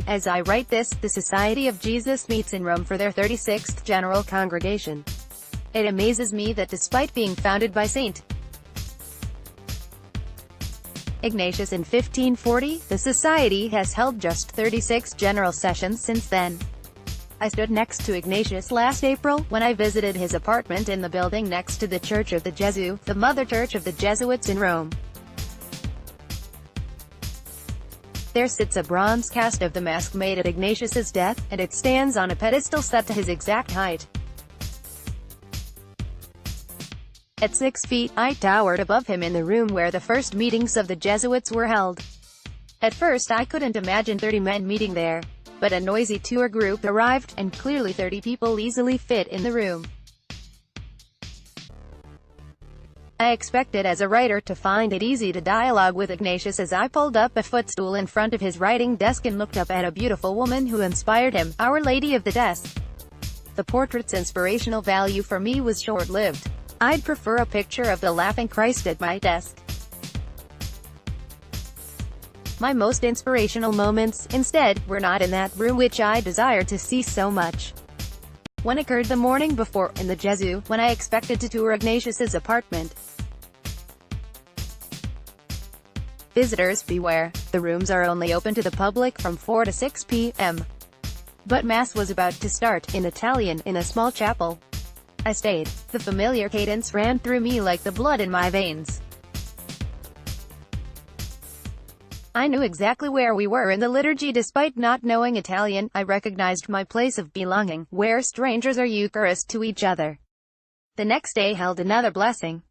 As I write this, the Society of Jesus meets in Rome for their 36th General Congregation. It amazes me that despite being founded by St. Ignatius in 1540, the Society has held just 36 general sessions since then. I stood next to Ignatius last April, when I visited his apartment in the building next to the Church of the Jesuits, the mother church of the Jesuits in Rome. There sits a bronze cast of the mask made at Ignatius's death, and it stands on a pedestal set to his exact height. At 6 feet, I towered above him in the room where the first meetings of the Jesuits were held. At first I couldn't imagine 30 men meeting there. But a noisy tour group arrived, and clearly 30 people easily fit in the room. I expected as a writer to find it easy to dialogue with Ignatius as I pulled up a footstool in front of his writing desk and looked up at a beautiful woman who inspired him, Our Lady of the Desk. The portrait's inspirational value for me was short-lived. I'd prefer a picture of the laughing Christ at my desk. My most inspirational moments, instead, were not in that room which I desired to see so much. One occurred the morning before, in the Jesuits, when I expected to tour Ignatius's apartment. Visitors, beware. The rooms are only open to the public from 4 to 6 p.m. But Mass was about to start, in Italian, in a small chapel. I stayed. The familiar cadence ran through me like the blood in my veins. I knew exactly where we were in the liturgy despite not knowing Italian. I recognized my place of belonging, where strangers are Eucharist to each other. The next day held another blessing.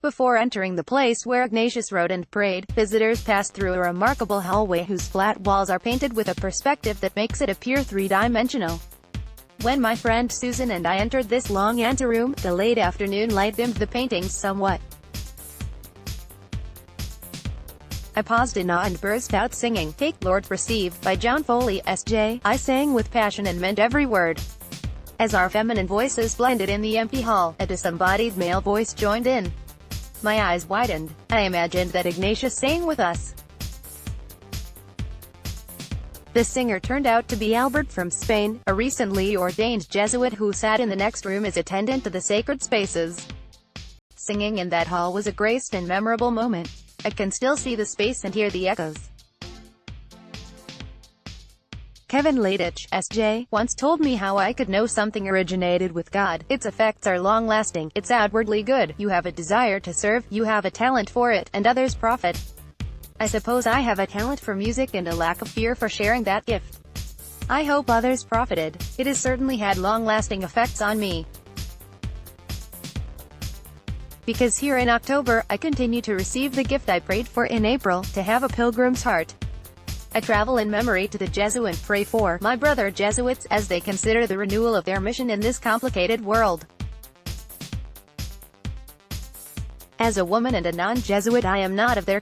Before entering the place where Ignatius wrote and prayed, visitors passed through a remarkable hallway whose flat walls are painted with a perspective that makes it appear three-dimensional. When my friend Susan and I entered this long anteroom, the late afternoon light dimmed the paintings somewhat. I paused in awe and burst out singing, Take Lord Receive, by John Foley, S.J. I sang with passion and meant every word. As our feminine voices blended in the empty hall, a disembodied male voice joined in. My eyes widened. I imagined that Ignatius sang with us. The singer turned out to be Albert from Spain, a recently ordained Jesuit who sat in the next room as attendant to the sacred spaces. Singing in that hall was a graced and memorable moment. I can still see the space and hear the echoes. Kevin Ladich, S.J., once told me how I could know something originated with God. Its effects are long-lasting, it's outwardly good, you have a desire to serve, you have a talent for it, and others profit. I suppose I have a talent for music and a lack of fear for sharing that gift. I hope others profited. It has certainly had long-lasting effects on me. Because here in October, I continue to receive the gift I prayed for in April, to have a pilgrim's heart. I travel in memory to the Jesuit and pray for my brother Jesuits, as they consider the renewal of their mission in this complicated world. As a woman and a non-Jesuit, I am not of their